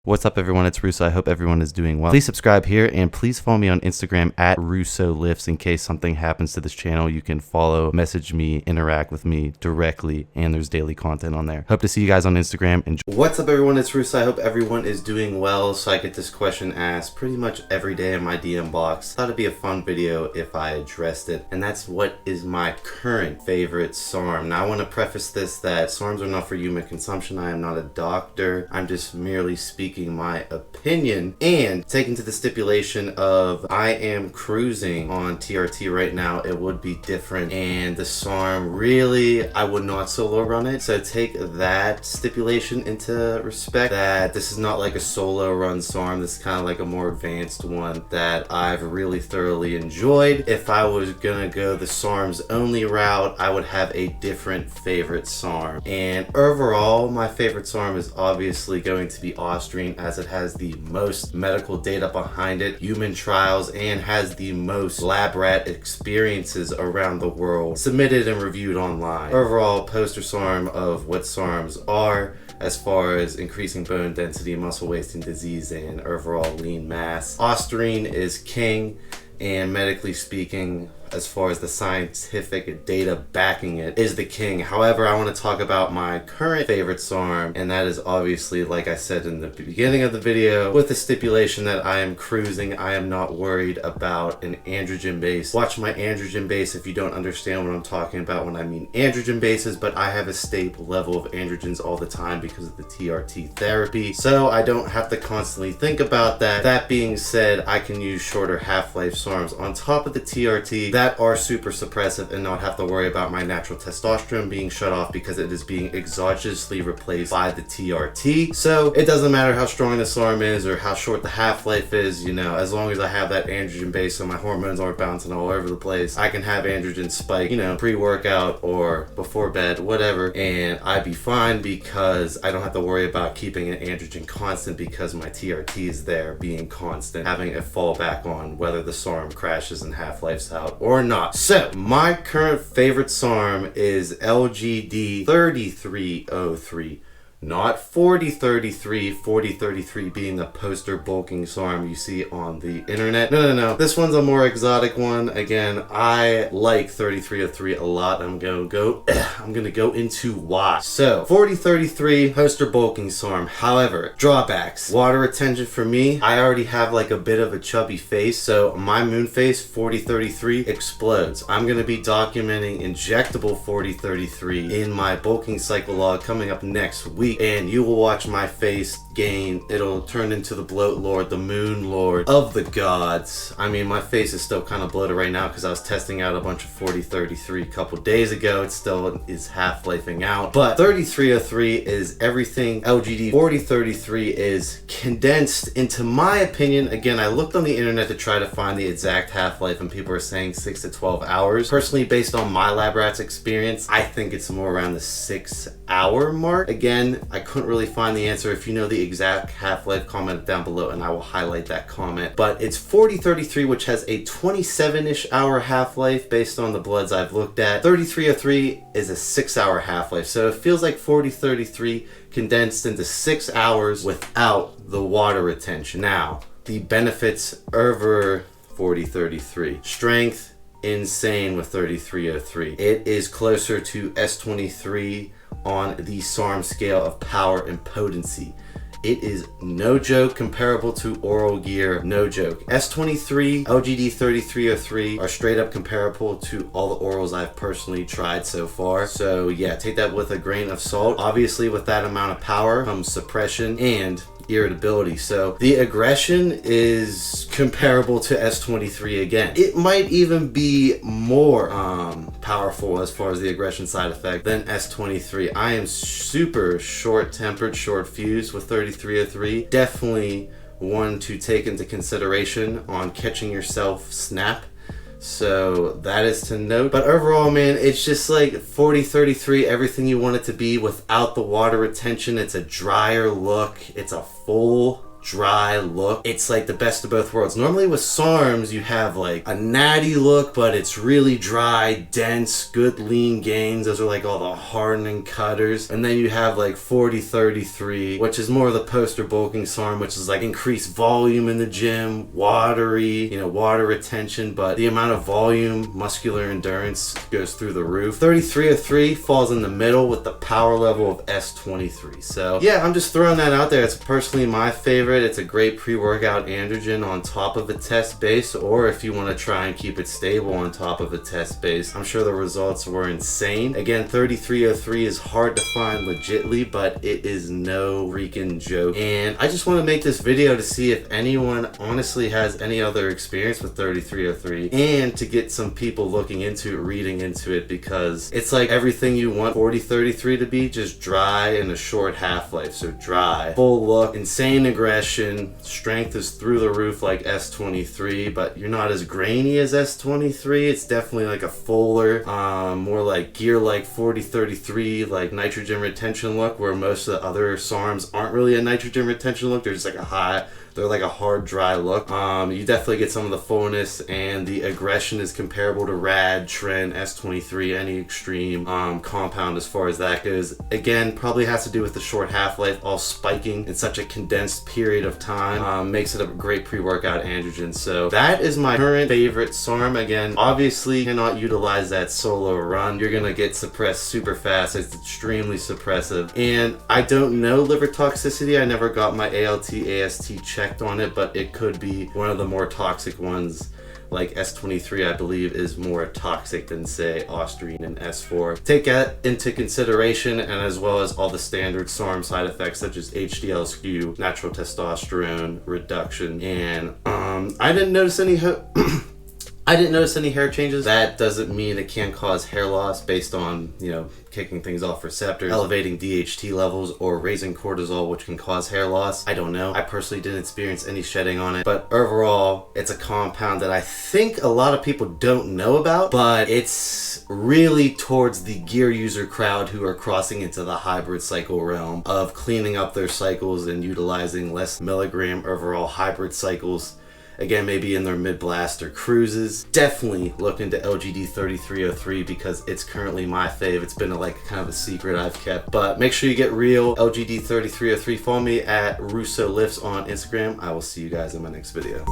What's up, everyone? It's Russo. I hope everyone is doing well. Please subscribe here and please follow me on Instagram at RussoLifts. In case something happens to this channel, you can follow, message me, interact with me directly, and there's daily content on there. Hope to see you guys on Instagram. What's up, everyone? It's Russo. I hope everyone is doing well. So I get this question asked pretty much every day in my DM box. Thought it'd be a fun video if I addressed it, and that's what is my current favorite SARM. Now I want to preface this that SARMs are not for human consumption. I am not a doctor. I'm just merely speaking my opinion and taking to the stipulation of I am cruising on TRT right now. It would be different, and the SARM really I would not solo run it, so take that stipulation into respect that this is not like a solo run SARM. This is kind of like a more advanced one that I've really thoroughly enjoyed. If I was gonna go the SARMs only route, I would have a different favorite SARM, and overall my favorite SARM is obviously going to be Austrian, as it has the most medical data behind it, human trials, and has the most lab rat experiences around the world submitted and reviewed online. Overall poster SARM of what SARMs are as far as increasing bone density, muscle wasting disease, and overall lean mass. Austrian is king, and medically speaking, as far as the scientific data backing it, is the king. However, I want to talk about my current favorite SARM, and that is obviously, like I said in the beginning of the video, with the stipulation that I am cruising. I am not worried about an androgen base. Watch my androgen base if you don't understand what I'm talking about when I mean androgen bases, but I have a stable level of androgens all the time because of the TRT therapy, so I don't have to constantly think about that. That being said, I can use shorter half-life SARMs on top of the TRT that are super suppressive and not have to worry about my natural testosterone being shut off because it is being exogenously replaced by the TRT. So it doesn't matter how strong the SARM is or how short the half-life is, you know, as long as I have that androgen base so my hormones aren't bouncing all over the place, I can have androgen spike, you know, pre-workout or before bed, whatever, and I'd be fine because I don't have to worry about keeping an androgen constant because my TRT is there being constant, having a fallback on whether the SARM crashes and half-life's out or not. So my current favorite SARM is LGD 3303, not 4033, 4033 being the poster bulking SARM you see on the internet. No. This one's a more exotic one. Again, I like 3303 a lot. I'm gonna go into why. So 4033 poster bulking SARM. However, drawbacks. Water retention for me. I already have like a bit of a chubby face, so my moon face 4033 explodes. I'm gonna be documenting injectable 4033 in my bulking cycle log coming up next week, and you will watch my face gain. It'll turn into the bloat lord, the moon lord of the gods. I mean, my face is still kind of bloated right now because I was testing out a bunch of 4033 a couple days ago. It still is half-lifing out, but 3303 is everything LGD 4033 is condensed into my opinion. Again, I looked on the internet to try to find the exact half-life, and people are saying 6 to 12 hours. Personally, based on my lab rats experience, I think it's more around the 6-hour mark. Again, I couldn't really find the answer. If you know the exact half-life, comment it down below and I will highlight that comment. But it's 4033, which has a 27-ish hour half-life based on the bloods I've looked at. 3303 is a 6-hour half-life, so it feels like 4033 condensed into 6 hours without the water retention. Now, the benefits over 4033. Strength, insane with 3303. It is closer to S23 on the SARM scale of power and potency. It is no joke comparable to oral gear, no joke. S23, LGD 3303 are straight up comparable to all the orals I've personally tried so far. So yeah, take that with a grain of salt. Obviously with that amount of power comes suppression and irritability. So the aggression is comparable to S23 again. It might even be more powerful as far as the aggression side effect than S23. I am super short-tempered, short-fused with 3303. Definitely one to take into consideration on catching yourself snap. So that is to note. But overall, man, it's just like 4033, everything you want it to be without the water retention. It's a drier look. It's a full dry look. It's like the best of both worlds. Normally with SARMs, you have like a natty look, but it's really dry, dense, good lean gains. Those are like all the hardening cutters. And then you have like 40-33, which is more of the poster bulking SARM, which is like increased volume in the gym, watery, water retention, but the amount of volume, muscular endurance goes through the roof. 3303 falls in the middle with the power level of S23. So yeah, I'm just throwing that out there. It's personally my favorite. It's a great pre-workout androgen on top of a test base, or if you want to try and keep it stable on top of a test base. I'm sure the results were insane. Again, 3303 is hard to find legitly, but it is no freaking joke. And I just want to make this video to see if anyone honestly has any other experience with 3303, and to get some people looking into it, reading into it, because it's like everything you want 40-33 to be, just dry and a short half-life. So dry, full look, insane aggression, strength is through the roof like S23, but you're not as grainy as S23. It's definitely like a fuller, more like gear like 40-33, like nitrogen retention look, where most of the other SARMs aren't really a nitrogen retention look. They're just like they're like a hard, dry look. You definitely get some of the fullness, and the aggression is comparable to Rad, Tren, S23, any extreme compound as far as that goes. Again, probably has to do with the short half-life, all spiking in such a condensed period of time. Makes it a great pre-workout androgen. So that is my current favorite SARM. Again, obviously cannot utilize that solo run. You're gonna get suppressed super fast. It's extremely suppressive. And I don't know liver toxicity. I never got my ALT, AST checked on it, but it could be one of the more toxic ones. Like S23, I believe, is more toxic than, say, Osterine and S4. Take that into consideration, and as well as all the standard SARM side effects such as HDL skew, natural testosterone reduction, and I didn't notice any hair changes. That doesn't mean it can cause hair loss based on, kicking things off receptors, elevating DHT levels, or raising cortisol, which can cause hair loss. I don't know. I personally didn't experience any shedding on it, but overall, it's a compound that I think a lot of people don't know about, but it's really towards the gear user crowd who are crossing into the hybrid cycle realm of cleaning up their cycles and utilizing less milligram overall hybrid cycles. Again, maybe in their mid-blast or cruises. Definitely look into LGD 3303 because it's currently my fave. It's been kind of a secret I've kept. But make sure you get real. LGD 3303. Follow me at Russo Lifts on Instagram. I will see you guys in my next video.